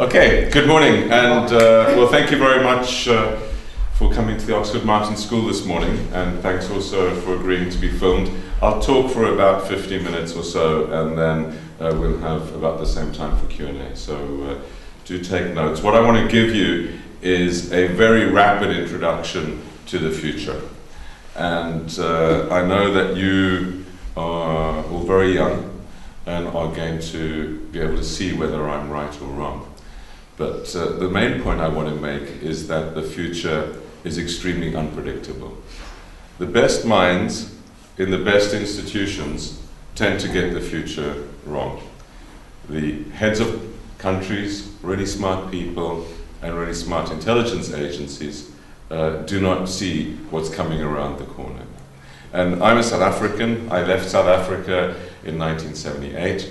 Okay, good morning, and well, thank you very much for coming to the Oxford Martin School this morning, and thanks also for agreeing to be filmed. I'll talk for about 50 minutes or so, and then we'll have about the same time for Q&A, so do take notes. What I want to give you is a very rapid introduction to the future, and I know that you are all very young and are going to be able to see whether I'm right or wrong. But the main point I want to make is that the future is extremely unpredictable. The best minds in the best institutions tend to get the future wrong. The heads of countries, really smart people, and really smart intelligence agencies do not see what's coming around the corner. And I'm a South African. I left South Africa in 1978,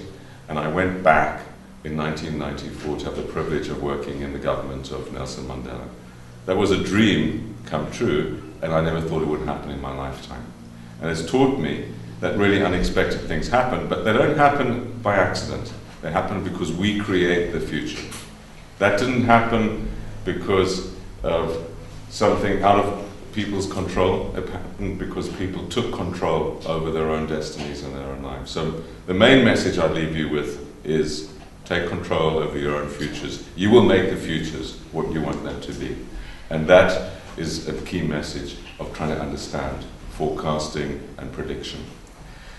and I went back in 1994 to have the privilege of working in the government of Nelson Mandela. That was a dream come true, and I never thought it would happen in my lifetime. And it's taught me that really unexpected things happen, but they don't happen by accident. They happen because we create the future. That didn't happen because of something out of people's control. It happened because people took control over their own destinies and their own lives. So the main message I leave you with is take control over your own futures. You will make the futures what you want them to be. And that is a key message of trying to understand forecasting and prediction.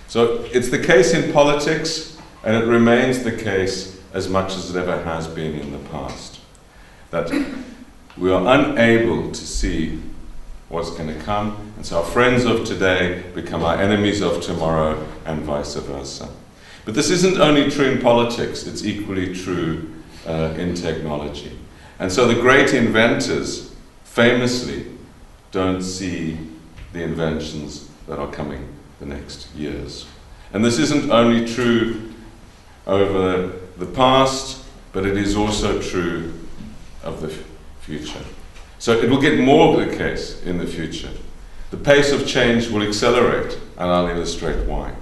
So it's the case in politics, and it remains the case as much as it ever has been in the past, that we are unable to see what's going to come, and so our friends of today become our enemies of tomorrow, and vice versa. But this isn't only true in politics, it's equally true in technology. And so the great inventors famously don't see the inventions that are coming the next years. And this isn't only true over the past, but it is also true of the future. So it will get more the case in the future. The pace of change will accelerate, and I'll illustrate why.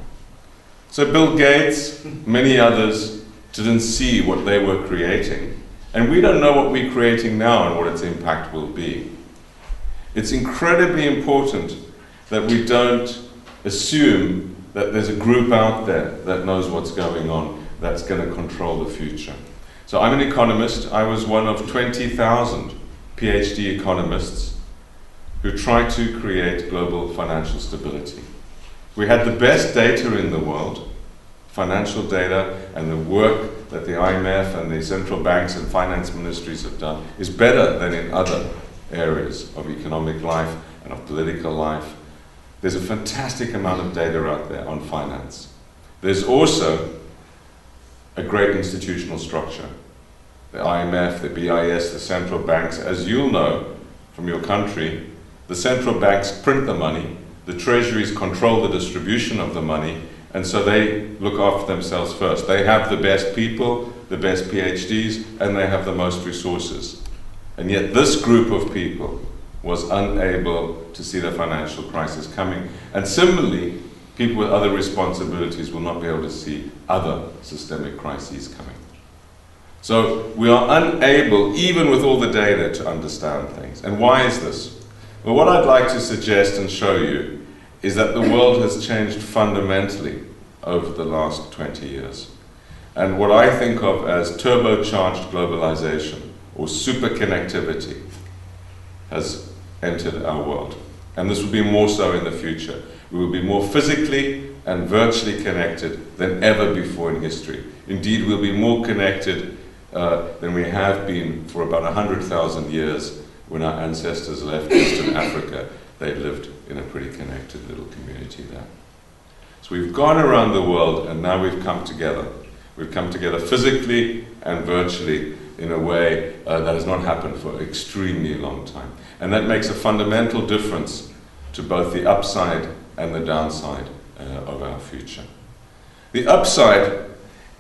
So Bill Gates, many others, didn't see what they were creating. And we don't know what we're creating now and what its impact will be. It's incredibly important that we don't assume that there's a group out there that knows what's going on, that's going to control the future. So I'm an economist. I was one of 20,000 PhD economists who tried to create global financial stability. We had the best data in the world, financial data, and the work that the IMF and the central banks and finance ministries have done is better than in other areas of economic life and of political life. There's a fantastic amount of data out there on finance. There's also a great institutional structure. The IMF, the BIS, the central banks, as you'll know from your country, the central banks print the money, the treasuries control the distribution of the money, and so they look after themselves first. They have the best people, the best PhDs, and they have the most resources. And yet this group of people was unable to see the financial crisis coming. And similarly, people with other responsibilities will not be able to see other systemic crises coming. So we are unable, even with all the data, to understand things. And why is this? Well, what I'd like to suggest and show you is that the world has changed fundamentally over the last 20 years. And what I think of as turbocharged globalization or super connectivity has entered our world. And this will be more so in the future. We will be more physically and virtually connected than ever before in history. Indeed, we'll be more connected than we have been for about 100,000 years when our ancestors left Eastern Africa. They lived in a pretty connected little community there. So we've gone around the world, and now we've come together. We've come together physically and virtually in a way that has not happened for an extremely long time. And that makes a fundamental difference to both the upside and the downside of our future. The upside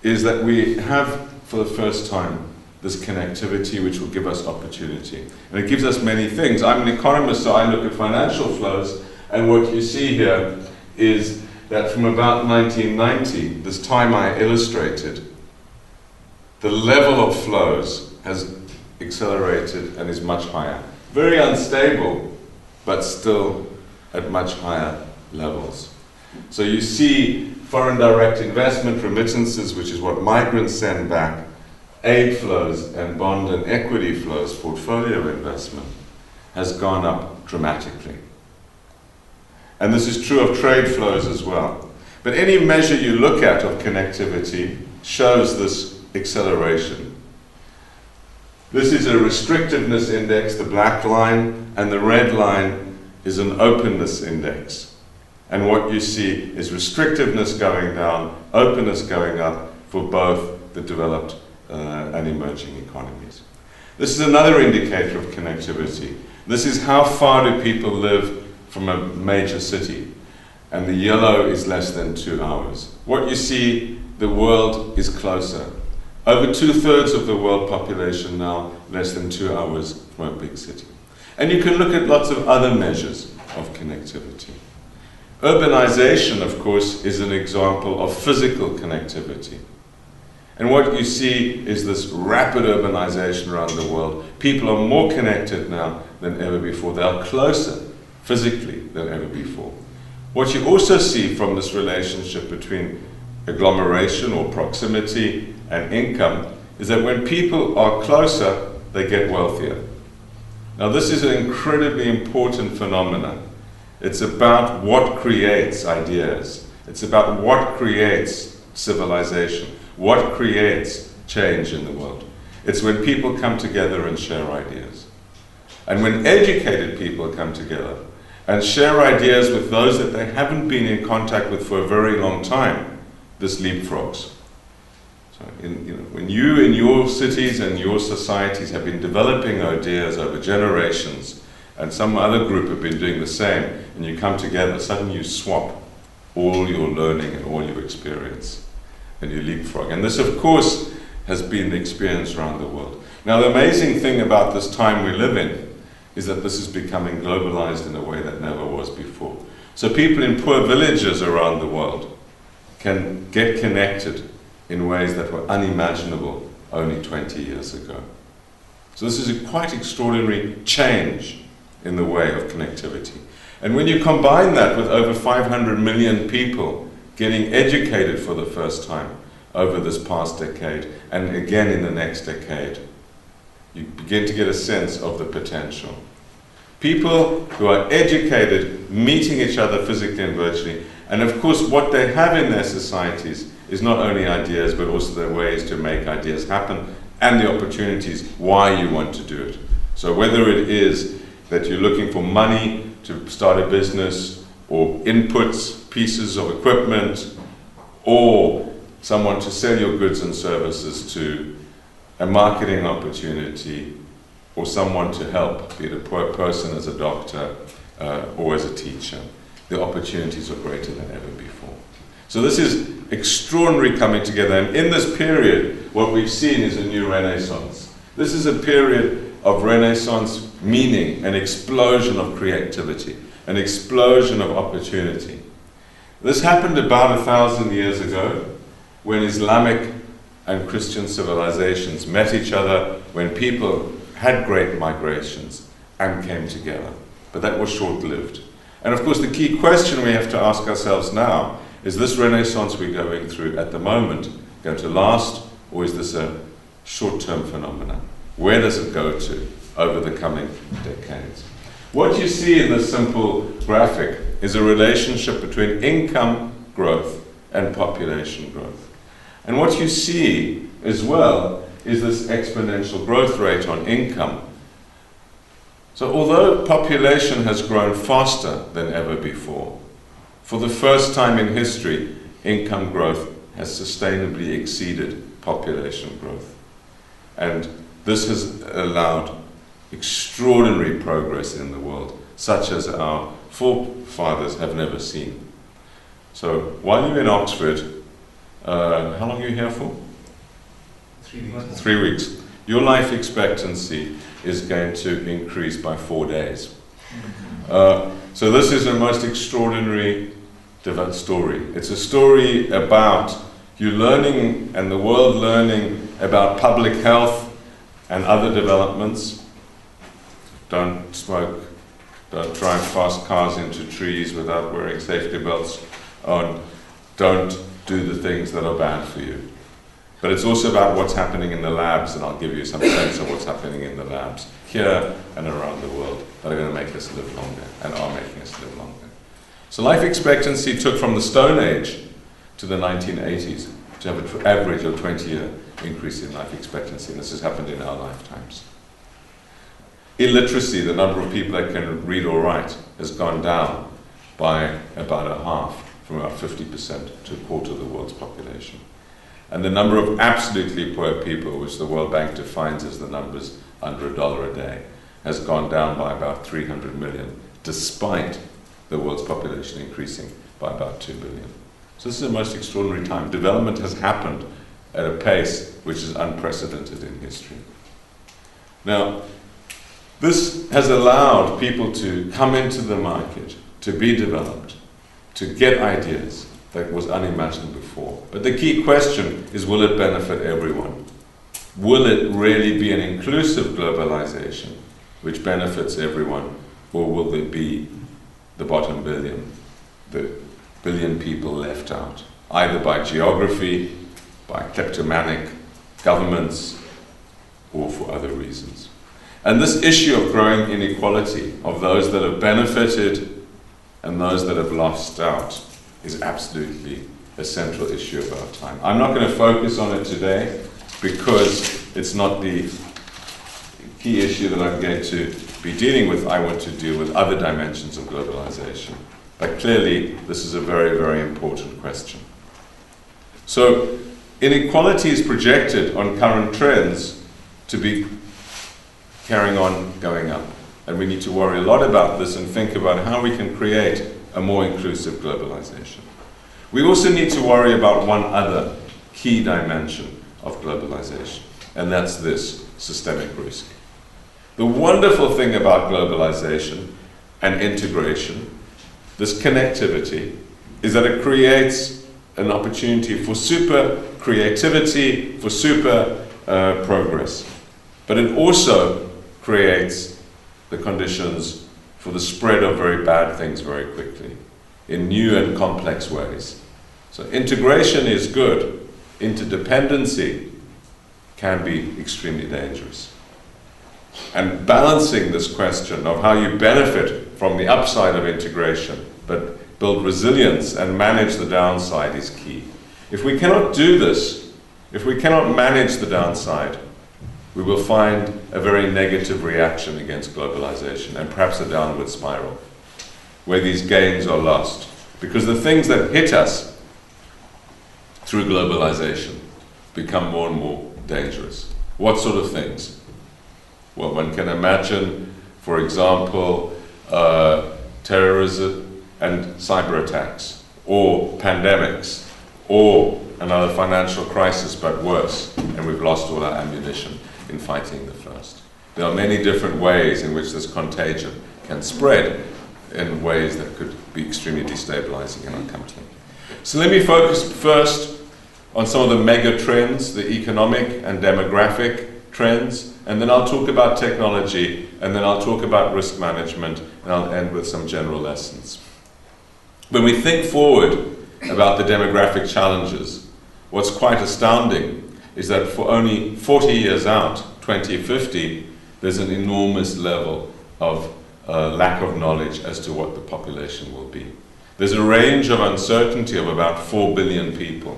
is that we have, for the first time, this connectivity which will give us opportunity. And it gives us many things. I'm an economist, so I look at financial flows, and what you see here is that from about 1990, this time I illustrated, the level of flows has accelerated and is much higher. Very unstable, but still at much higher levels. So you see foreign direct investment, remittances, which is what migrants send back, aid flows and bond and equity flows, portfolio investment, has gone up dramatically. And this is true of trade flows as well. But any measure you look at of connectivity shows this acceleration. This is a restrictiveness index, the black line, and the red line is an openness index. And what you see is restrictiveness going down, openness going up for both the developed and emerging economies. This is another indicator of connectivity. This is how far do people live from a major city. And the yellow is less than 2 hours. What you see, the world is closer. Over 2/3 of the world population now, less than 2 hours from a big city. And you can look at lots of other measures of connectivity. Urbanization, of course, is an example of physical connectivity. And what you see is this rapid urbanization around the world. People are more connected now than ever before. They are closer physically than ever before. What you also see from this relationship between agglomeration or proximity and income is that when people are closer, they get wealthier. Now this is an incredibly important phenomenon. It's about what creates ideas. It's about what creates civilization, what creates change in the world. It's when people come together and share ideas. And when educated people come together and share ideas with those that they haven't been in contact with for a very long time, this leapfrogs. So when you in your cities and your societies have been developing ideas over generations, and some other group have been doing the same, and you come together, suddenly you swap all your learning and all your experience, and you leapfrog. And this, of course, has been the experience around the world. Now, the amazing thing about this time we live in is that this is becoming globalized in a way that never was before. So people in poor villages around the world can get connected in ways that were unimaginable only 20 years ago. So this is a quite extraordinary change in the way of connectivity. And when you combine that with over 500 million people getting educated for the first time over this past decade, and again in the next decade, you begin to get a sense of the potential. People who are educated, meeting each other physically and virtually, and of course what they have in their societies is not only ideas, but also their ways to make ideas happen, and the opportunities why you want to do it. So whether it is that you're looking for money to start a business, or inputs, pieces of equipment, or someone to sell your goods and services to, a marketing opportunity, or someone to help, be it a poor person as a doctor or as a teacher. The opportunities are greater than ever before. So this is extraordinary coming together, and in this period what we've seen is a new renaissance. This is a period of renaissance, meaning an explosion of creativity, an explosion of opportunity. This happened about 1,000 years ago when Islamic and Christian civilizations met each other, when people had great migrations and came together. But that was short-lived. And of course the key question we have to ask ourselves now is this renaissance we're going through at the moment going to last, or is this a short-term phenomenon? Where does it go to over the coming decades? What you see in this simple graphic is a relationship between income growth and population growth. And what you see as well is this exponential growth rate on income. So although population has grown faster than ever before, for the first time in history, income growth has sustainably exceeded population growth. And this has allowed extraordinary progress in the world, such as our forefathers have never seen. So while you're in Oxford, how long are you here for? 3 weeks. 3 weeks. Your life expectancy is going to increase by 4 days. So this is a most extraordinary story. It's a story about you learning and the world learning about public health, and other developments. Don't smoke, don't drive fast cars into trees without wearing safety belts, and don't do the things that are bad for you. But it's also about what's happening in the labs, and I'll give you some sense of what's happening in the labs here and around the world that are going to make us live longer and are making us live longer. So life expectancy took from the Stone Age to the 1980s to have an average of 20-year increase in life expectancy, and this has happened in our lifetimes. Illiteracy, the number of people that can read or write, has gone down by about a half, from about 50% to a quarter of the world's population. And the number of absolutely poor people, which the World Bank defines as the numbers under $1 a day, has gone down by about 300 million, despite the world's population increasing by about 2 billion. So this is the most extraordinary time. Development has happened at a pace which is unprecedented in history. Now, this has allowed people to come into the market, to be developed, to get ideas that was unimagined before. But the key question is, will it benefit everyone? Will it really be an inclusive globalization which benefits everyone, or will there be the bottom billion, the billion people left out, either by geography, by kleptomanic governments, or for other reasons? And this issue of growing inequality, of those that have benefited and those that have lost out, is absolutely a central issue of our time. I'm not going to focus on it today because it's not the key issue that I'm going to be dealing with. I want to deal with other dimensions of globalization. But clearly, this is a very, very important question. So, inequality is projected on current trends to be carrying on going up. And we need to worry a lot about this and think about how we can create a more inclusive globalization. We also need to worry about one other key dimension of globalization, and that's this: systemic risk. The wonderful thing about globalization and integration, this connectivity, is that it creates an opportunity for super creativity, for super progress. But it also creates the conditions for the spread of very bad things very quickly, in new and complex ways. So integration is good. Interdependency can be extremely dangerous. And balancing this question of how you benefit from the upside of integration, but build resilience and manage the downside, is key. If we cannot do this, if we cannot manage the downside, we will find a very negative reaction against globalization, and perhaps a downward spiral, where these gains are lost. Because the things that hit us through globalization become more and more dangerous. What sort of things? Well, one can imagine, for example, terrorism and cyber attacks, or pandemics, or another financial crisis, but worse, and we've lost all our ammunition in fighting the first. There are many different ways in which this contagion can spread in ways that could be extremely destabilizing and uncomfortable. So let me focus first on some of the mega trends, the economic and demographic trends, and then I'll talk about technology, and then I'll talk about risk management, and I'll end with some general lessons. When we think forward about the demographic challenges, what's quite astounding is that for only 40 years out, 2050, there's an enormous level of lack of knowledge as to what the population will be. There's a range of uncertainty of about 4 billion people.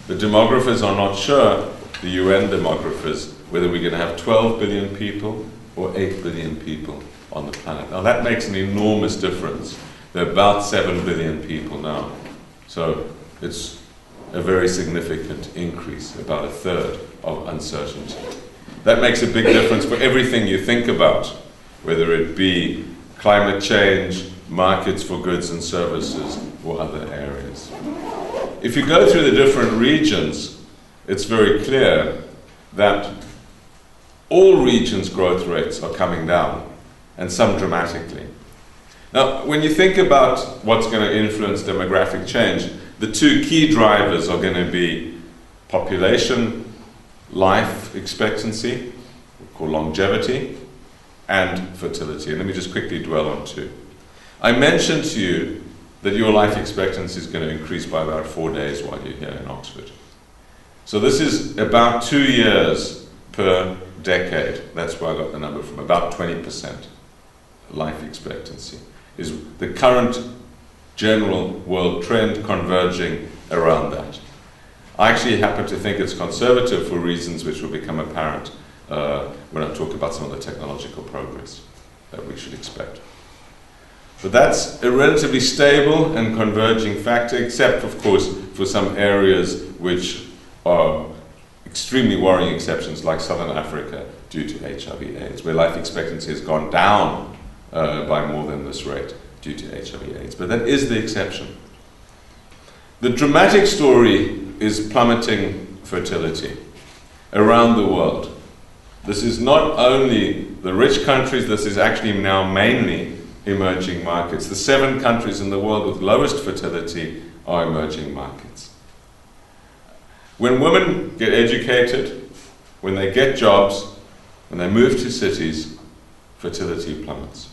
The demographers are not sure, the UN demographers, whether we're going to have 12 billion people or 8 billion people on the planet. Now that makes an enormous difference. There are about 7 billion people now. So it's a very significant increase, about a third of uncertainty. That makes a big difference for everything you think about, whether it be climate change, markets for goods and services, or other areas. If you go through the different regions, it's very clear that all regions' growth rates are coming down, and some dramatically. Now, when you think about what's going to influence demographic change, the two key drivers are going to be population, life expectancy, called longevity and fertility. And let me just quickly dwell on two. I mentioned to you that your life expectancy is going to increase by about 4 days while you're here in Oxford. So this is about 2 years per decade. That's where I got the number from, about 20% life expectancy is the current general world trend converging around that. I actually happen to think it's conservative for reasons which will become apparent when I talk about some of the technological progress that we should expect. But that's a relatively stable and converging factor, except, of course, for some areas which are extremely worrying exceptions, like Southern Africa, due to HIV/AIDS, where life expectancy has gone down by more than this rate due to HIV/AIDS. But that is the exception. The dramatic story is plummeting fertility around the world. This is not only the rich countries, this is actually now mainly emerging markets. The 7 countries in the world with lowest fertility are emerging markets. When women get educated, when they get jobs, when they move to cities, fertility plummets.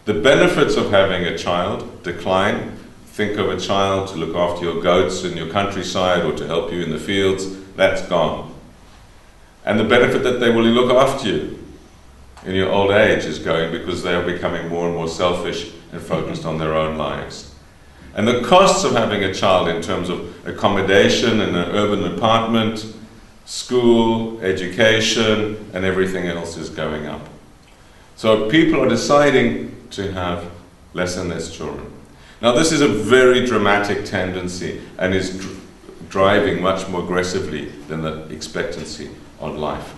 The benefits of having a child decline. Think of a child to look after your goats in your countryside or to help you in the fields, that's gone. And the benefit that they will look after you in your old age is going because they are becoming more and more selfish and focused on their own lives. And the costs of having a child in terms of accommodation in an urban apartment, school, education, and everything else is going up. So people are deciding to have less and less children. Now this is a very dramatic tendency and is driving much more aggressively than the expectancy on life.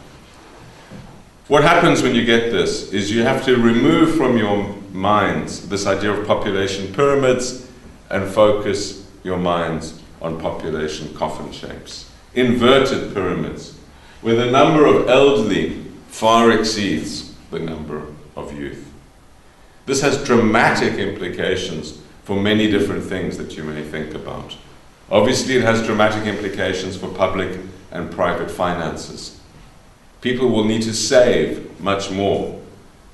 What happens when you get this is you have to remove from your minds this idea of population pyramids and focus your minds on population coffin shapes, inverted pyramids, where the number of elderly far exceeds the number of youth. This has dramatic implications for many different things that you may think about. Obviously, it has dramatic implications for public and private finances. People will need to save much more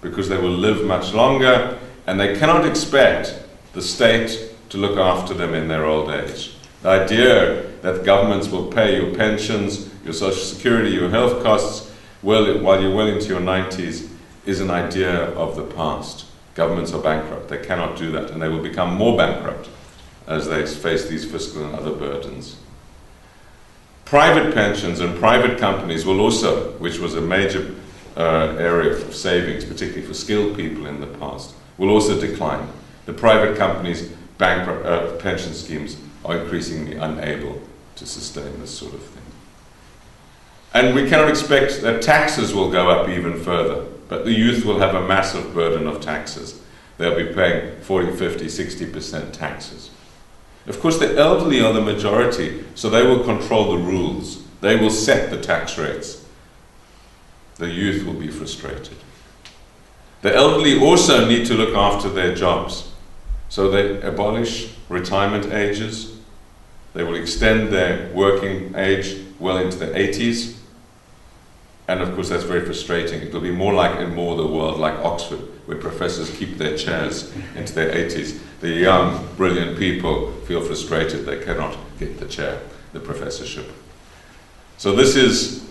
because they will live much longer and they cannot expect the state to look after them in their old age. The idea that governments will pay your pensions, your social security, your health costs while you're well into your 90s is an idea of the past. Governments are bankrupt. They cannot do that, and they will become more bankrupt as they face these fiscal and other burdens. Private pensions and private companies will also, which was a major area of savings, particularly for skilled people in the past, will also decline. The private companies' pension schemes are increasingly unable to sustain this sort of thing. And we cannot expect that taxes will go up even further, but the youth will have a massive burden of taxes. They'll be paying 40, 50, 60% taxes. Of course, the elderly are the majority, so they will control the rules. They will set the tax rates. The youth will be frustrated. The elderly also need to look after their jobs. So they abolish retirement ages. They will extend their working age well into their 80s. And of course, that's very frustrating. It will be more like in more of the world, like Oxford, where professors keep their chairs into their 80s. The young, brilliant people feel frustrated they cannot get the chair, the professorship. So this is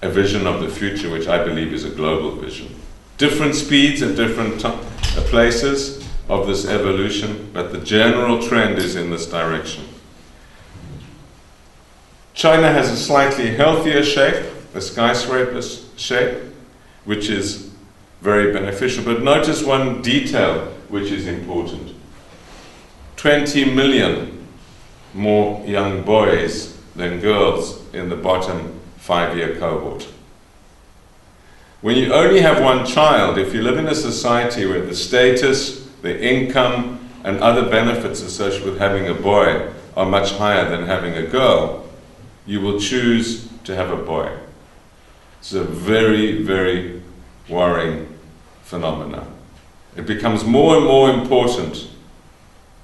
a vision of the future, which I believe is a global vision. Different speeds at different places of this evolution, but the general trend is in this direction. China has a slightly healthier shape, a skyscraper shape, which is very beneficial. But notice one detail which is important. 20 million more young boys than girls in the bottom 5-year cohort. When you only have one child, if you live in a society where the status, the income, and other benefits associated with having a boy are much higher than having a girl, you will choose to have a boy. It's a very, very worrying phenomenon. It becomes more and more important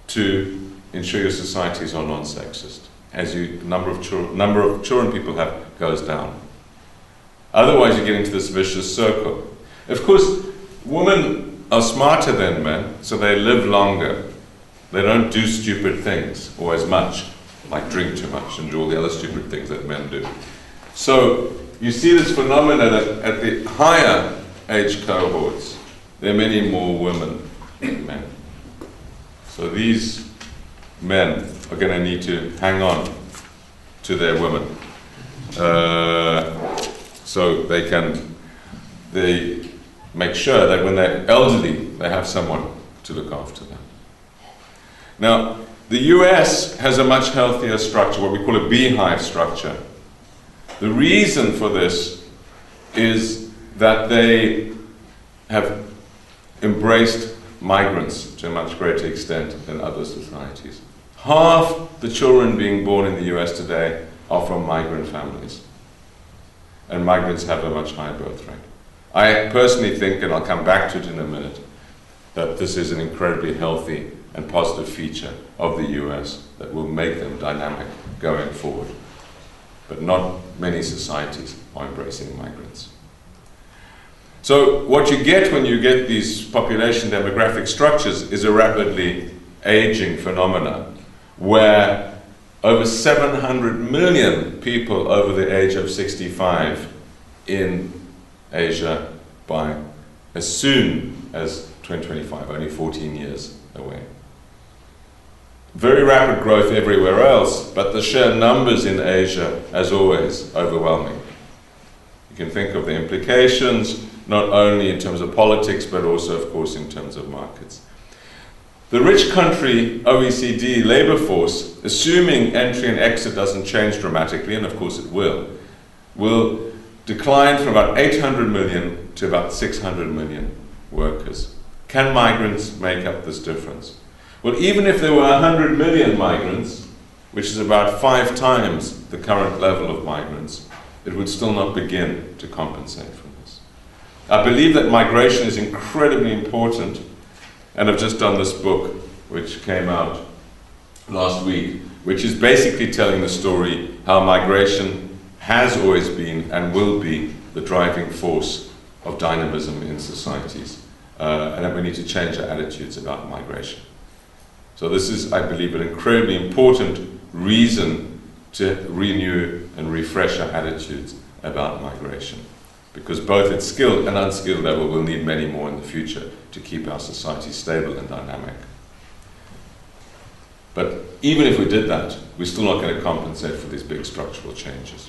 to ensure your societies are non-sexist as the number of children people have goes down. Otherwise, you get into this vicious circle. Of course, women are smarter than men, so they live longer. They don't do stupid things, or as much, like drink too much and do all the other stupid things that men do. So you see this phenomenon at the higher age cohorts. There are many more women than men. So these men are going to need to hang on to their women. So they make sure that when they're elderly, they have someone to look after them. Now, the US has a much healthier structure, what we call a beehive structure. The reason for this is that they have embraced migrants to a much greater extent than other societies. Half the children being born in the US today are from migrant families. And migrants have a much higher birth rate. I personally think, and I'll come back to it in a minute, that this is an incredibly healthy and positive feature of the US that will make them dynamic going forward. But not many societies are embracing migrants. So what you get when you get these population demographic structures is a rapidly aging phenomena where over 700 million people over the age of 65 in Asia by as soon as 2025, only 14 years away. Very rapid growth everywhere else, but the sheer numbers in Asia, as always, overwhelming. You can think of the implications, not only in terms of politics, but also, of course, in terms of markets. The rich country OECD labor force, assuming entry and exit doesn't change dramatically, and of course it will decline from about 800 million to about 600 million workers. Can migrants make up this difference? Well, even if there were 100 million migrants, which is about 5 times the current level of migrants, it would still not begin to compensate for this. I believe that migration is incredibly important, and I've just done this book, which came out last week, which is basically telling the story how migration has always been and will be the driving force of dynamism in societies, and that we need to change our attitudes about migration. So this is, I believe, an incredibly important reason to renew and refresh our attitudes about migration, because both at skilled and unskilled level we'll need many more in the future to keep our society stable and dynamic. But even if we did that, we're still not going to compensate for these big structural changes.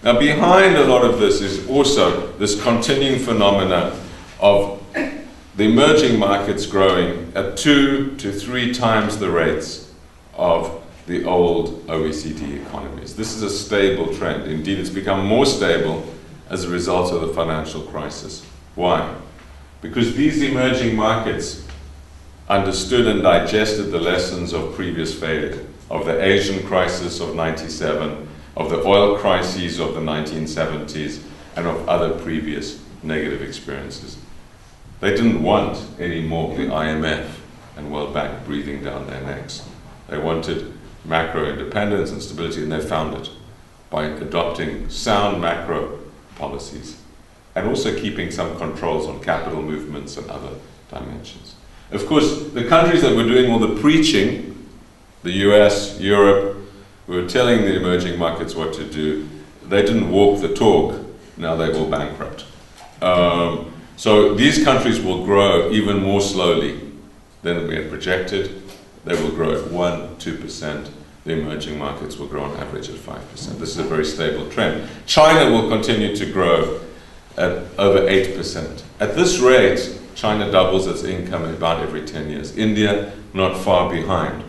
Now, behind a lot of this is also this continuing phenomena of the emerging markets growing at 2 to 3 times the rates of the old OECD economies. This is a stable trend. Indeed, it's become more stable as a result of the financial crisis. Why? Because these emerging markets understood and digested the lessons of previous failure, of the Asian crisis of '97, of the oil crises of the 1970s, and of other previous negative experiences. They didn't want any more the IMF and World Bank breathing down their necks. They wanted macro independence and stability, and they found it by adopting sound macro policies and also keeping some controls on capital movements and other dimensions. Of course, the countries that were doing all the preaching, the US, Europe, who were telling the emerging markets what to do, they didn't walk the talk. Now they're all bankrupt. So these countries will grow even more slowly than we had projected. They will grow at 1-2%. The emerging markets will grow on average at 5%. This is a very stable trend. China will continue to grow at over 8%. At this rate, China doubles its income about every 10 years. India, not far behind.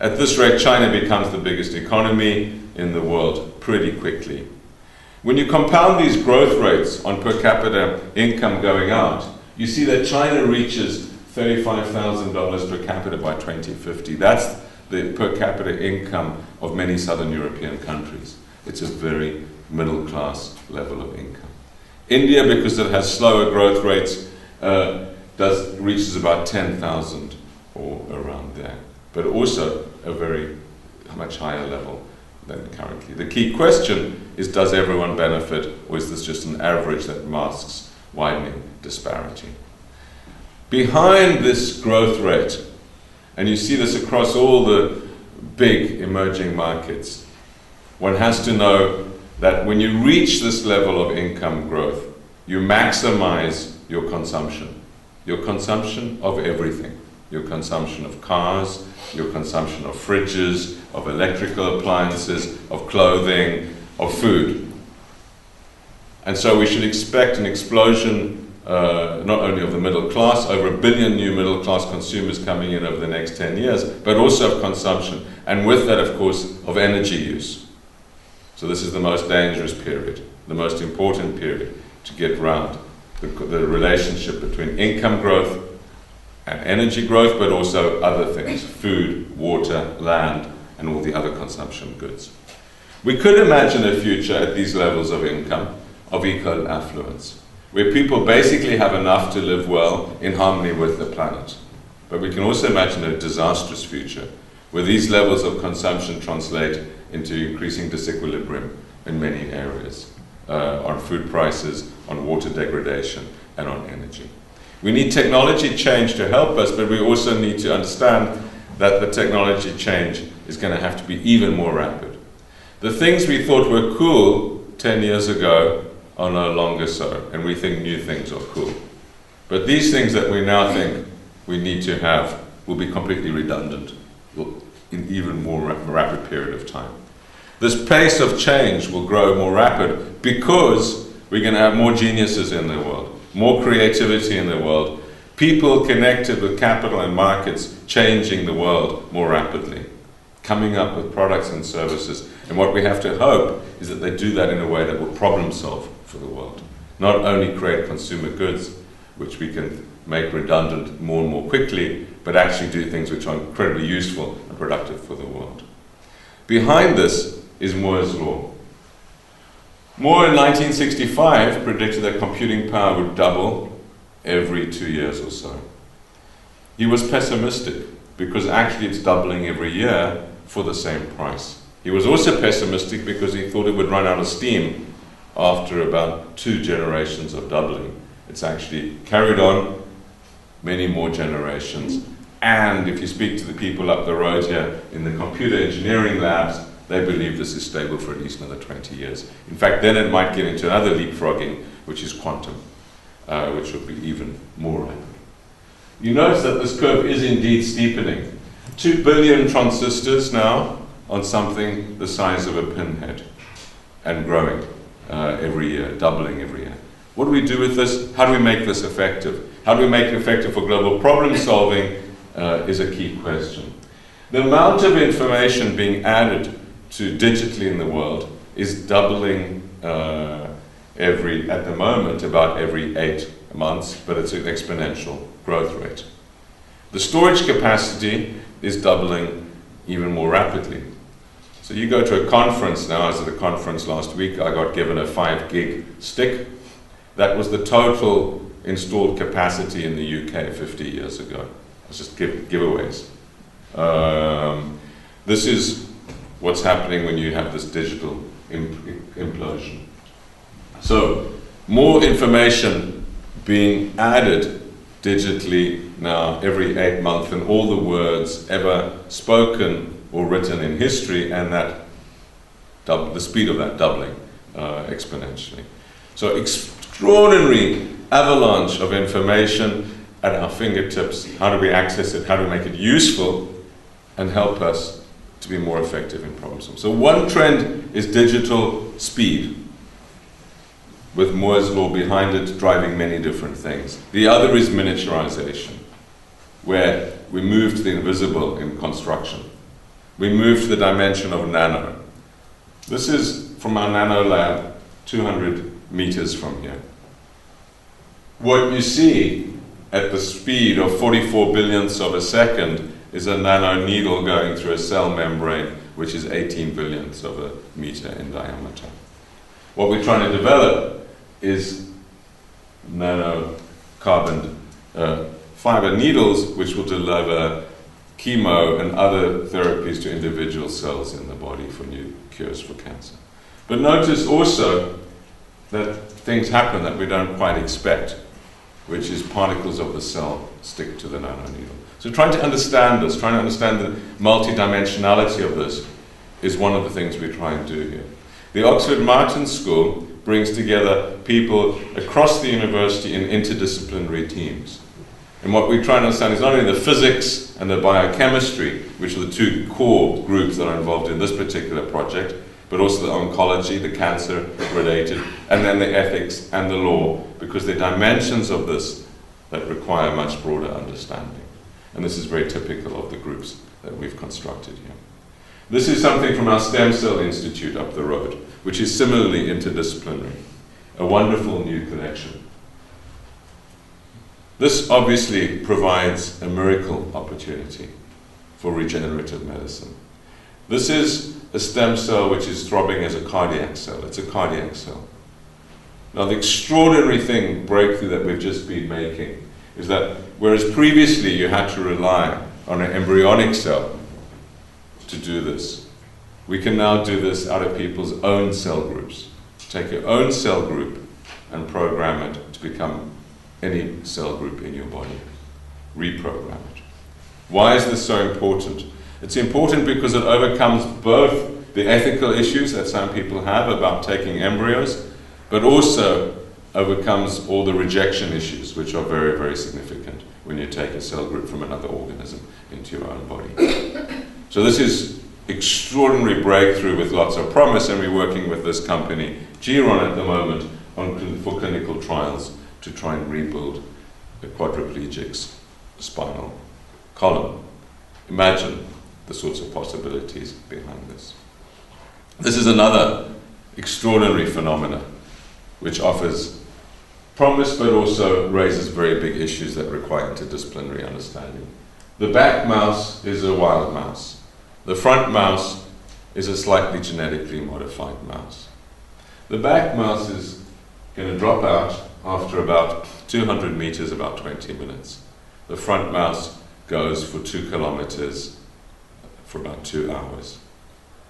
At this rate, China becomes the biggest economy in the world pretty quickly. When you compound these growth rates on per capita income going out, you see that China reaches $35,000 per capita by 2050. That's the per capita income of many southern European countries. It's a very middle class level of income. India, because it has slower growth rates, reaches about 10,000 or around there, but also a very much higher level than currently. The key question is, does everyone benefit, or is this just an average that masks widening disparity? Behind this growth rate, and you see this across all the big emerging markets, one has to know that when you reach this level of income growth, you maximize your consumption of everything. Your consumption of cars, your consumption of fridges, of electrical appliances, of clothing, of food. And so we should expect an explosion not only of the middle class, over 1 billion new middle class consumers coming in over the next 10 years, but also of consumption. And with that, of course, of energy use. So this is the most dangerous period, the most important period to get round the relationship between income growth and energy growth, but also other things, food, water, land, and all the other consumption goods. We could imagine a future at these levels of income of equal affluence, where people basically have enough to live well in harmony with the planet. But we can also imagine a disastrous future where these levels of consumption translate into increasing disequilibrium in many areas, on food prices, on water degradation, and on energy. We need technology change to help us, but we also need to understand that the technology change is going to have to be even more rapid. The things we thought were cool 10 years ago are no longer so, and we think new things are cool. But these things that we now think we need to have will be completely redundant in even more rapid period of time. This pace of change will grow more rapid because we're going to have more geniuses in the world, more creativity in the world, people connected with capital and markets changing the world more rapidly, coming up with products and services. And what we have to hope is that they do that in a way that will problem solve for the world. Not only create consumer goods, which we can make redundant more and more quickly, but actually do things which are incredibly useful and productive for the world. Behind this is Moore's law. Moore in 1965 predicted that computing power would double every 2 years or so. He was pessimistic because actually it's doubling every year for the same price. He was also pessimistic because he thought it would run out of steam after about 2 generations of doubling. It's actually carried on many more generations. And if you speak to the people up the road here in the computer engineering labs, they believe this is stable for at least another 20 years. In fact, then it might get into another leapfrogging, which is quantum, which will be even more rapid. You notice that this curve is indeed steepening. 2 billion transistors now on something the size of a pinhead and growing every year, doubling every year. What do we do with this? How do we make this effective? How do we make it effective for global problem solving is a key question. The amount of information being added to digitally in the world is doubling at the moment, about every 8 months, but it's an exponential growth rate. The storage capacity is doubling even more rapidly. So you go to a conference now. I was at a conference last week. I got given a 5 gig stick. That was the total installed capacity in the UK 50 years ago. It's just giveaways. This is what's happening when you have this digital implosion. So more information being added digitally now every 8 months than all the words ever spoken or written in history, and that the speed of that doubling exponentially. So extraordinary avalanche of information at our fingertips. How do we access it? How do we make it useful and help us to be more effective in problem solving? So one trend is digital speed, with Moore's law behind it driving many different things. The other is miniaturization, where we move to the invisible in construction. We move to the dimension of nano. This is from our nano lab, 200 meters from here. What you see at the speed of 44 billionths of a second is a nano needle going through a cell membrane, which is 18 billionths of a meter in diameter. What we're trying to develop is nano carbon fiber needles, which will deliver chemo and other therapies to individual cells in the body for new cures for cancer. But notice also that things happen that we don't quite expect, which is particles of the cell stick to the nanoneedle. So trying to understand this, trying to understand the multidimensionality of this is one of the things we try and do here. The Oxford Martin School brings together people across the university in interdisciplinary teams. And what we try and understand is not only the physics and the biochemistry, which are the two core groups that are involved in this particular project, but also the oncology, the cancer-related, and then the ethics and the law, because the dimensions of this that require much broader understanding. And this is very typical of the groups that we've constructed here. This is something from our Stem Cell Institute up the road, which is similarly interdisciplinary, a wonderful new collection. This obviously provides a miracle opportunity for regenerative medicine. This is a stem cell which is throbbing as a cardiac cell. It's a cardiac cell. Now the extraordinary breakthrough that we've just been making is that whereas previously you had to rely on an embryonic cell to do this, we can now do this out of people's own cell groups. Take your own cell group and program it to become any cell group in your body. Reprogram it. Why is this so important? It's important because it overcomes both the ethical issues that some people have about taking embryos, but also overcomes all the rejection issues, which are very, very significant when you take a cell group from another organism into your own body. So this is extraordinary breakthrough with lots of promise, and we're working with this company, Geron, at the moment for clinical trials to try and rebuild a quadriplegic's spinal column. Imagine the sorts of possibilities behind this. This is another extraordinary phenomena which offers promise but also raises very big issues that require interdisciplinary understanding. The back mouse is a wild mouse. The front mouse is a slightly genetically modified mouse. The back mouse is going to drop out after about 200 meters, about 20 minutes. The front mouse goes for 2 kilometers for about 2 hours.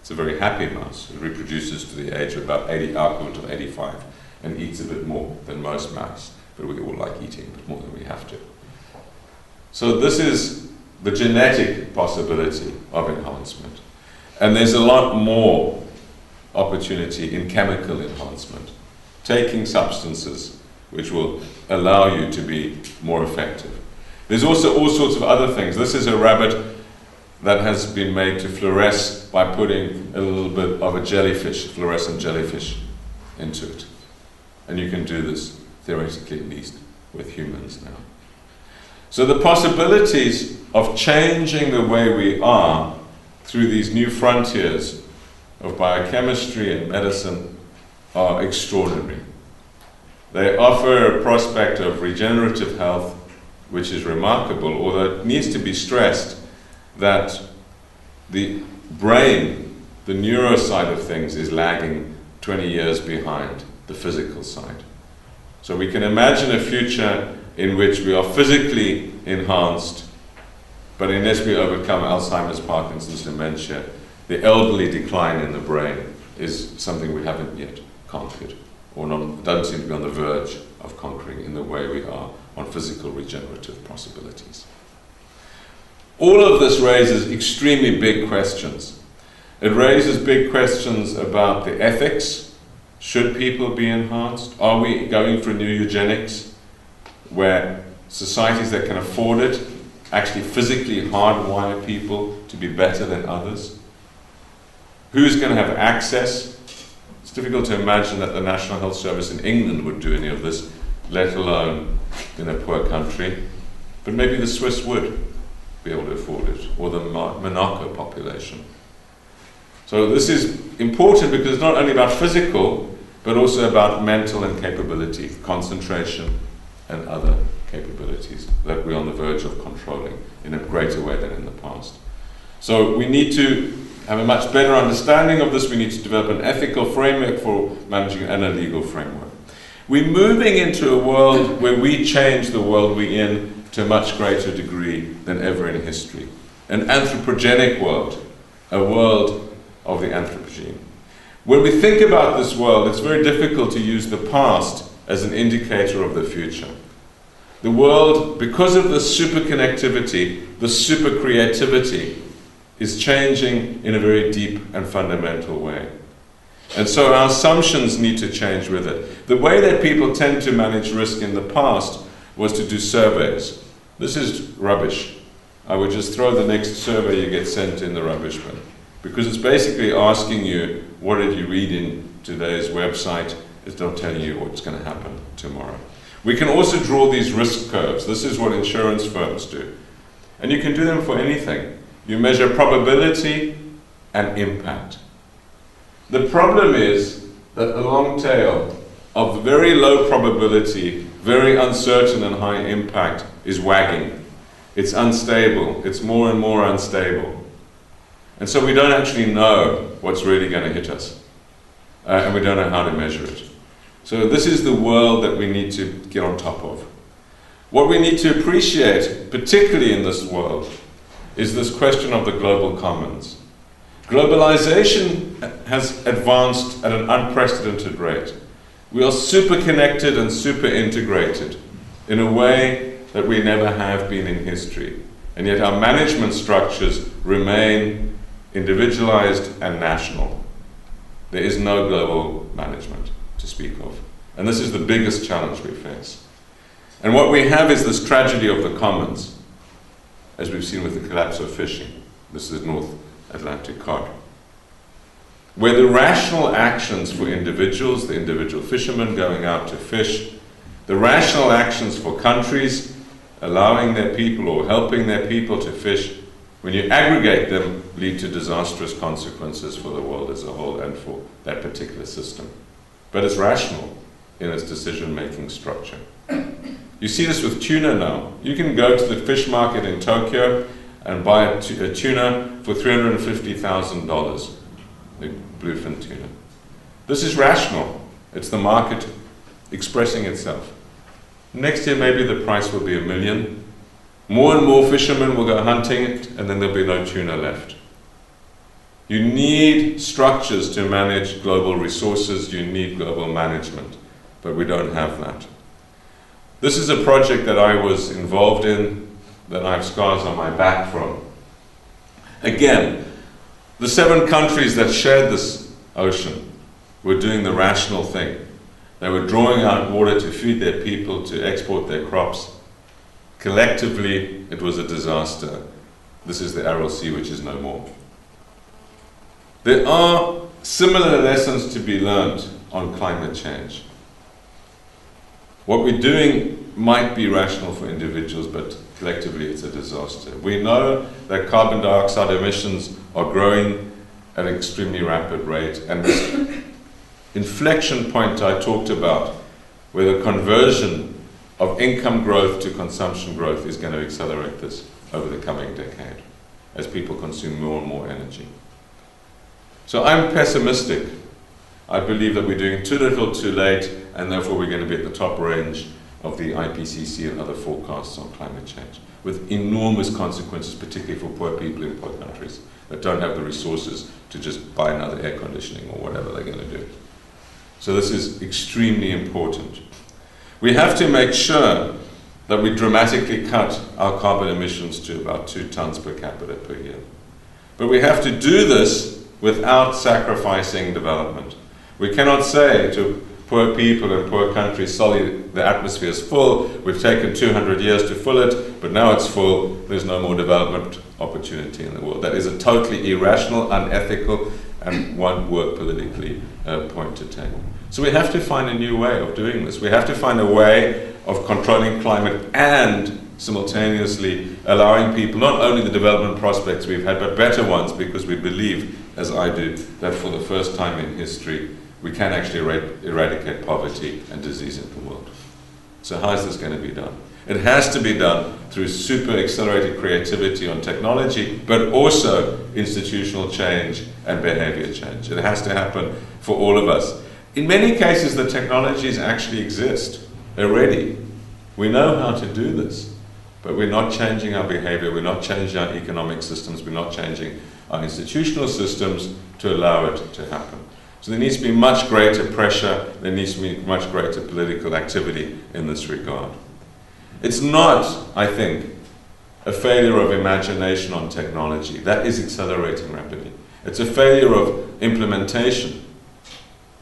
It's a very happy mouse. It reproduces to the age of about 80, equivalent of 85, and eats a bit more than most mice, but we all like eating a bit more than we have to. So this is the genetic possibility of enhancement. And there's a lot more opportunity in chemical enhancement, taking substances which will allow you to be more effective. There's also all sorts of other things. This is a rabbit that has been made to fluoresce by putting a little bit of a jellyfish, fluorescent jellyfish, into it. And you can do this, theoretically at least, with humans now. So the possibilities of changing the way we are through these new frontiers of biochemistry and medicine are extraordinary. They offer a prospect of regenerative health which is remarkable, although it needs to be stressed that the brain, the neuro side of things, is lagging 20 years behind the physical side. So we can imagine a future in which we are physically enhanced, but unless we overcome Alzheimer's, Parkinson's, dementia, the elderly decline in the brain is something we haven't yet conquered, or don't seem to be on the verge of conquering in the way we are on physical regenerative possibilities. All of this raises extremely big questions. It raises big questions about the ethics. Should people be enhanced? Are we going for new eugenics, where societies that can afford it actually physically hardwire people to be better than others? Who's going to have access? It's difficult to imagine that the National Health Service in England would do any of this, let alone in a poor country. But maybe the Swiss would be able to afford it, or the Monaco population. So this is important because it's not only about physical, but also about mental and capability, concentration and other capabilities that we're on the verge of controlling in a greater way than in the past. So we need to have a much better understanding of this. We need to develop an ethical framework for managing and a legal framework. We're moving into a world where we change the world we're in to a much greater degree than ever in history. an anthropogenic world, a world of the Anthropogene. When we think about this world, it's very difficult to use the past as an indicator of the future. The world, because of the super connectivity, the super creativity, is changing in a very deep and fundamental way. And so our assumptions need to change with it. The way that people tend to manage risk in the past was to do surveys. This is rubbish. I would just throw the next survey you get sent in the rubbish bin, because it's basically asking you, what did you read in today's website? It's not telling you what's going to happen tomorrow. We can also draw these risk curves. This is what insurance firms do. And you can do them for anything. You measure probability and impact. The problem is that the long tail of very low probability, very uncertain and high impact is wagging. It's unstable. It's more and more unstable. And so we don't actually know what's really going to hit us. And we don't know how to measure it. So this is the world that we need to get on top of. What we need to appreciate, particularly in this world, is this question of the global commons. Globalization has advanced at an unprecedented rate. We are super connected and super integrated in a way that we never have been in history. And yet our management structures remain individualized and national. There is no global management to speak of. And this is the biggest challenge we face. And what we have is this tragedy of the commons, as we've seen with the collapse of fishing. This is North Atlantic cod, where the rational actions for individuals, the individual fishermen going out to fish, the rational actions for countries allowing their people or helping their people to fish, when you aggregate them, lead to disastrous consequences for the world as a whole and for that particular system. But it's rational in its decision-making structure. You see this with tuna now. You can go to the fish market in Tokyo and buy a tuna for $350,000, the bluefin tuna. This is rational. It's the market expressing itself. Next year, maybe the price will be $1 million. More and more fishermen will go hunting it, and then there'll be no tuna left. You need structures to manage global resources. You need global management, but we don't have that. This is a project that I was involved in, that I have scars on my back from. Again, the 7 countries that shared this ocean were doing the rational thing. They were drawing out water to feed their people, to export their crops. Collectively, it was a disaster. This is the Aral Sea, which is no more. There are similar lessons to be learned on climate change. What we're doing might be rational for individuals, but collectively it's a disaster. We know that carbon dioxide emissions are growing at an extremely rapid rate, and this inflection point I talked about, where the conversion of income growth to consumption growth is going to accelerate this over the coming decade as people consume more and more energy. So I'm pessimistic. I believe that we're doing too little too late, and therefore we're going to be at the top range of the IPCC and other forecasts on climate change, with enormous consequences, particularly for poor people in poor countries that don't have the resources to just buy another air conditioning or whatever they're going to do. So this is extremely important. We have to make sure that we dramatically cut our carbon emissions to about 2 tons per capita per year. But we have to do this without sacrificing development. We cannot say to poor people in poor countries, sorry, the atmosphere is full, we've taken 200 years to fill it, but now it's full, there's no more development opportunity in the world. That is a totally irrational, unethical, and won't work politically point to take. So we have to find a new way of doing this. We have to find a way of controlling climate and simultaneously allowing people not only the development prospects we've had, but better ones, because we believe, as I do, that for the first time in history, we can actually eradicate poverty and disease in the world. So how is this going to be done? It has to be done through super accelerated creativity on technology, but also institutional change and behavior change. It has to happen for all of us. In many cases, the technologies actually exist. They're ready. We know how to do this, but but we're not changing our behavior, we're not changing our economic systems, we're not changing our institutional systems to allow it to happen. So there needs to be much greater pressure, there needs to be much greater political activity in this regard. It's not, I think, a failure of imagination on technology. That is accelerating rapidly. It's a failure of implementation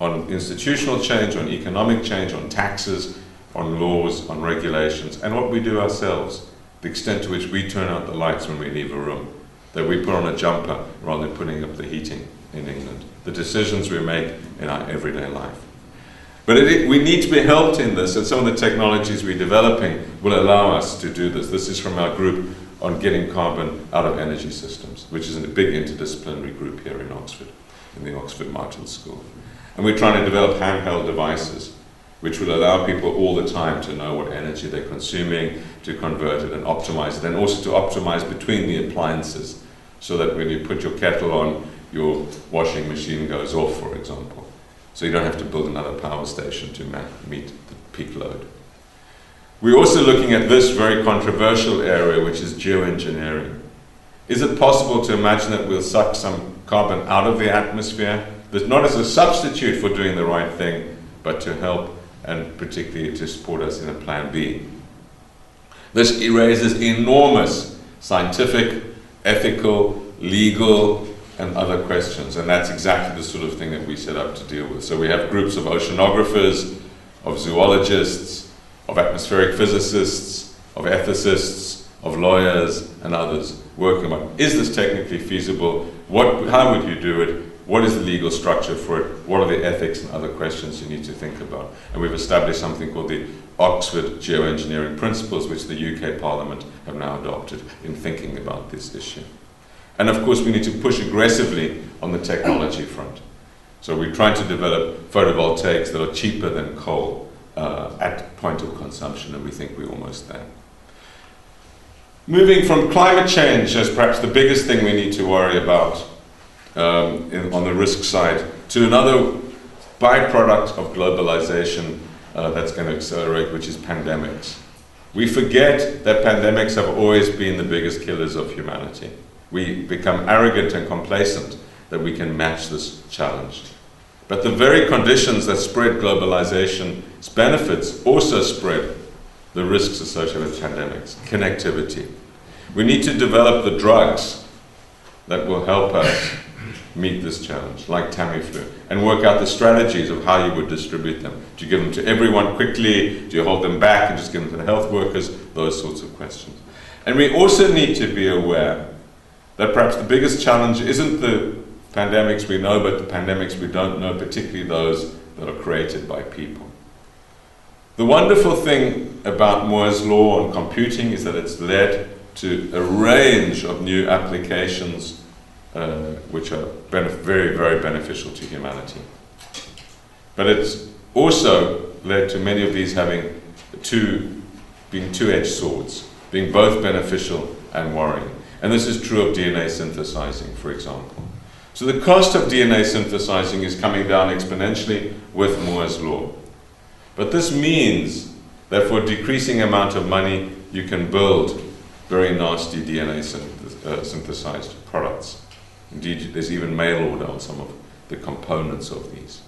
on institutional change, on economic change, on taxes, on laws, on regulations, and what we do ourselves, the extent to which we turn out the lights when we leave a room, that we put on a jumper rather than putting up the heating in England, the decisions we make in our everyday life. But we need to be helped in this, and some of the technologies we're developing will allow us to do this. This is from our group on getting carbon out of energy systems, which is a big interdisciplinary group here in Oxford, in the Oxford Martin School. And we're trying to develop handheld devices which will allow people all the time to know what energy they're consuming, to convert it and optimize it, and also to optimize between the appliances, so that when you put your kettle on, your washing machine goes off, for example. So you don't have to build another power station to meet the peak load. We're also looking at this very controversial area, which is geoengineering. Is it possible to imagine that we'll suck some carbon out of the atmosphere, but not as a substitute for doing the right thing, but to help and particularly to support us in a plan B? This raises enormous scientific, ethical, legal, and other questions, and that's exactly the sort of thing that we set up to deal with. So we have groups of oceanographers, of zoologists, of atmospheric physicists, of ethicists, of lawyers, and others working on, is this technically feasible? How would you do it? What is the legal structure for it? What are the ethics and other questions you need to think about? And we've established something called the Oxford Geoengineering Principles, which the UK Parliament have now adopted in thinking about this issue. And of course, we need to push aggressively on the technology front. So we're trying to develop photovoltaics that are cheaper than coal at point of consumption, and we think we're almost there. Moving from climate change as perhaps the biggest thing we need to worry about on the risk side, to another byproduct of globalization that's going to accelerate, which is pandemics. We forget that pandemics have always been the biggest killers of humanity. We become arrogant and complacent that we can match this challenge. But the very conditions that spread globalization's benefits also spread the risks associated with pandemics, connectivity. We need to develop the drugs that will help us meet this challenge, like Tamiflu, and work out the strategies of how you would distribute them. Do you give them to everyone quickly? Do you hold them back and just give them to the health workers? Those sorts of questions. And we also need to be aware that perhaps the biggest challenge isn't the pandemics we know, but the pandemics we don't know, particularly those that are created by people. The wonderful thing about Moore's law on computing is that it's led to a range of new applications which are very, very beneficial to humanity. But it's also led to many of these having being two-edged swords, being both beneficial and worrying. And this is true of DNA synthesizing, for example. So the cost of DNA synthesizing is coming down exponentially with Moore's law. But this means that for a decreasing amount of money, you can build very nasty DNA synthesized products. Indeed, there's even mail order on some of the components of these.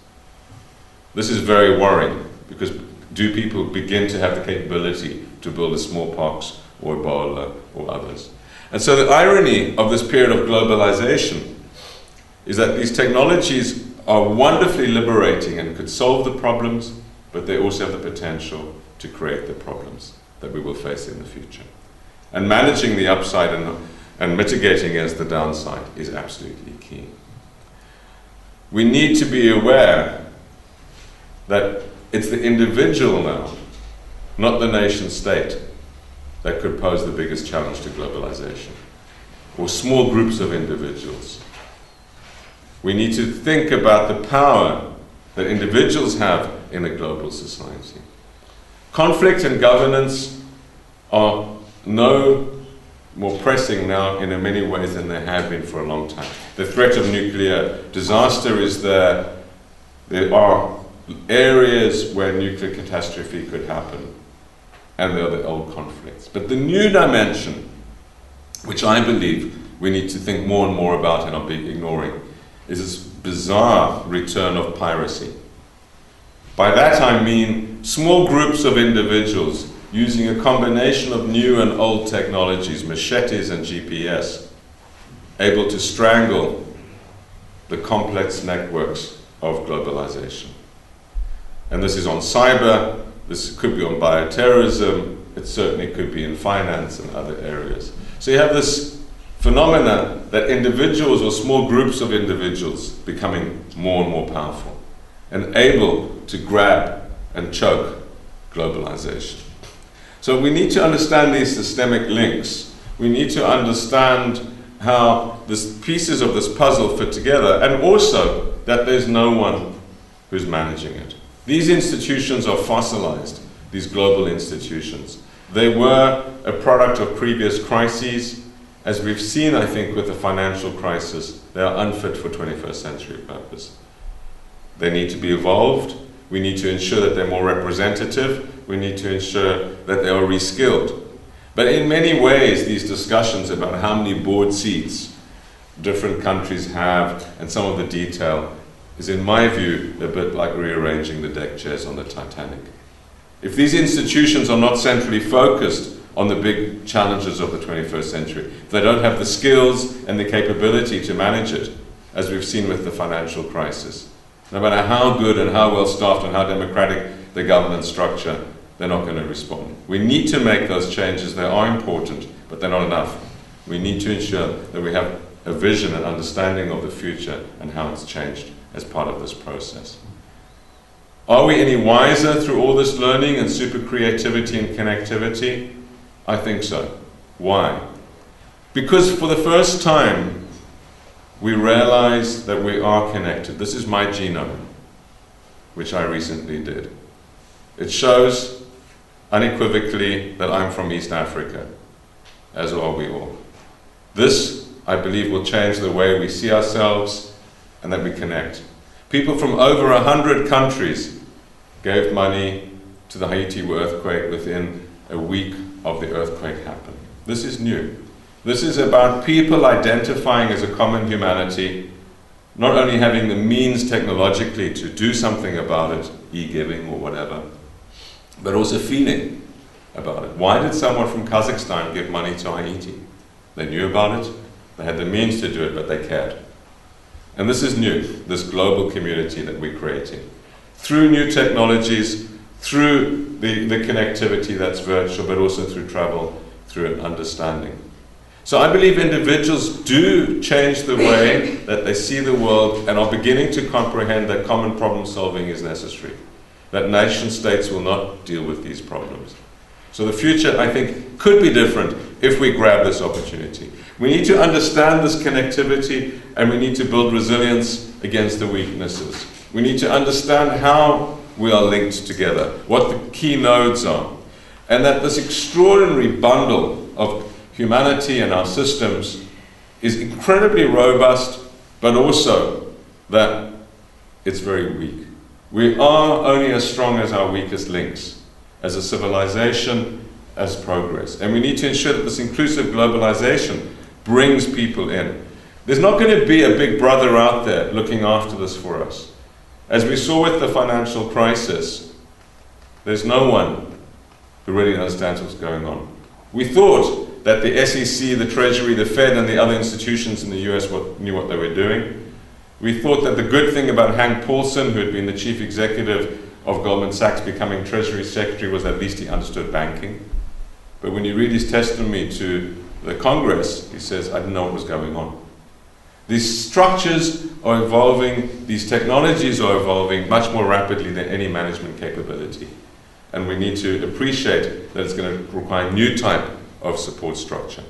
This is very worrying, because do people begin to have the capability to build a smallpox or Ebola or others? And so the irony of this period of globalization is that these technologies are wonderfully liberating and could solve the problems, but they also have the potential to create the problems that we will face in the future. And managing the upside and mitigating against the downside is absolutely key. We need to be aware that it's the individual now, not the nation state, that could pose the biggest challenge to globalization, or small groups of individuals. We need to think about the power that individuals have in a global society. Conflict and governance are no more pressing now in many ways than they have been for a long time. The threat of nuclear disaster is there. There are areas where nuclear catastrophe could happen. and there are the old conflicts. But the new dimension, which I believe we need to think more and more about and are ignoring, is this bizarre return of piracy. By that I mean small groups of individuals using a combination of new and old technologies, machetes and GPS, able to strangle the complex networks of globalization. And this is on cyber, this could be on bioterrorism, it certainly could be in finance and other areas. So you have this phenomena that individuals or small groups of individuals becoming more and more powerful and able to grab and choke globalization. So we need to understand these systemic links. We need to understand how the pieces of this puzzle fit together, and also that there's no one who's managing it. These institutions are fossilized, these global institutions. They were a product of previous crises. As we've seen, I think, with the financial crisis, they are unfit for 21st century purpose. They need to be evolved. We need to ensure that they're more representative. We need to ensure that they are reskilled. But in many ways, these discussions about how many board seats different countries have and some of the detail is, in my view, a bit like rearranging the deck chairs on the Titanic. If these institutions are not centrally focused on the big challenges of the 21st century, if they don't have the skills and the capability to manage it, as we've seen with the financial crisis, no matter how good and how well staffed and how democratic the governance structure, they're not going to respond. We need to make those changes. They are important, but they're not enough. We need to ensure that we have a vision and understanding of the future and how it's changed as part of this process. Are we any wiser through all this learning and super creativity and connectivity? I think so. Why? Because for the first time, we realize that we are connected. This is my genome, which I recently did. It shows unequivocally that I'm from East Africa, as are we all. This, I believe, will change the way we see ourselves and that we connect. People from over 100 countries gave money to the Haiti earthquake within a week of the earthquake happening. This is new. This is about people identifying as a common humanity, not only having the means technologically to do something about it, e-giving or whatever, but also feeling about it. Why did someone from Kazakhstan give money to Haiti? They knew about it, they had the means to do it, but they cared. And this is new, this global community that we're creating. Through new technologies, through the connectivity that's virtual, but also through travel, through an understanding. So I believe individuals do change the way that they see the world and are beginning to comprehend that common problem solving is necessary, that nation states will not deal with these problems. So the future, I think, could be different if we grab this opportunity. We need to understand this connectivity, and we need to build resilience against the weaknesses. We need to understand how we are linked together, what the key nodes are, and that this extraordinary bundle of humanity and our systems is incredibly robust, but also that it's very weak. We are only as strong as our weakest links, as a civilization, as progress. And we need to ensure that this inclusive globalization brings people in. There's not going to be a big brother out there looking after this for us. As we saw with the financial crisis, there's no one who really understands what's going on. We thought that the SEC, the Treasury, the Fed, and the other institutions in the US knew what they were doing. We thought that the good thing about Hank Paulson, who had been the chief executive of Goldman Sachs, becoming Treasury Secretary, was at least he understood banking. But when you read his testimony to the Congress, he says, I didn't know what was going on. These structures are evolving, these technologies are evolving much more rapidly than any management capability. And we need to appreciate that it's going to require a new type of support structure.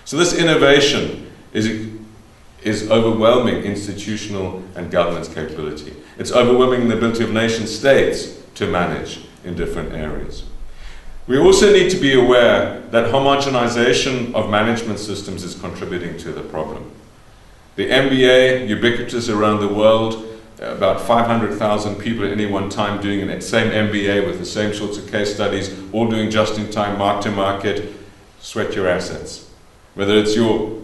So this innovation is overwhelming institutional and governance capability. It's overwhelming the ability of nation states to manage in different areas. We also need to be aware that homogenization of management systems is contributing to the problem. The MBA, ubiquitous around the world, about 500,000 people at any one time doing the same MBA with the same sorts of case studies, all doing just-in-time, mark-to-market. Sweat your assets. Whether it's your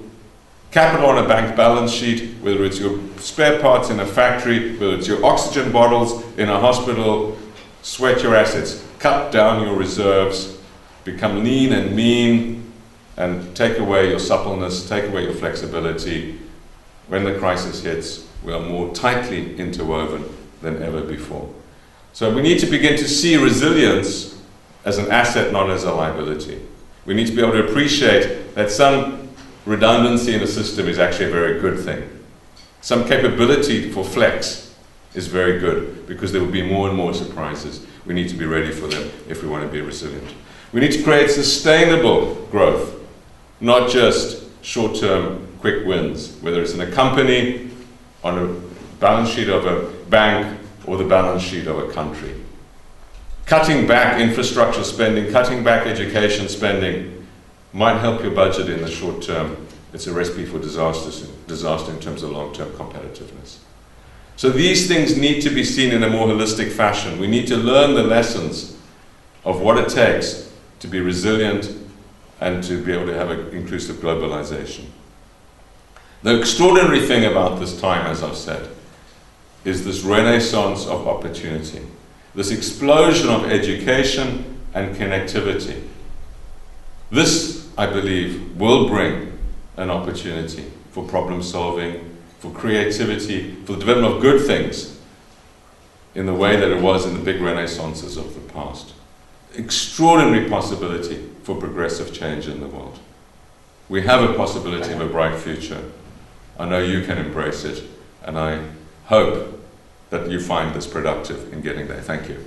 capital on a bank balance sheet, whether it's your spare parts in a factory, whether it's your oxygen bottles in a hospital, sweat your assets. Cut down your reserves, become lean and mean, and take away your suppleness, take away your flexibility. When the crisis hits, we are more tightly interwoven than ever before. So we need to begin to see resilience as an asset, not as a liability. We need to be able to appreciate that some redundancy in the system is actually a very good thing. Some capability for flex is very good, because there will be more and more surprises. We need to be ready for them if we want to be resilient. We need to create sustainable growth, not just short-term quick wins, whether it's in a company, on a balance sheet of a bank, or the balance sheet of a country. Cutting back infrastructure spending, cutting back education spending might help your budget in the short term. It's a recipe for disaster in terms of long-term competitiveness. So these things need to be seen in a more holistic fashion. We need to learn the lessons of what it takes to be resilient and to be able to have an inclusive globalization. The extraordinary thing about this time, as I've said, is this renaissance of opportunity, this explosion of education and connectivity. This, I believe, will bring an opportunity for problem solving, for creativity, for the development of good things in the way that it was in the big renaissances of the past. Extraordinary possibility for progressive change in the world. We have a possibility of a bright future. I know you can embrace it, and I hope that you find this productive in getting there. Thank you.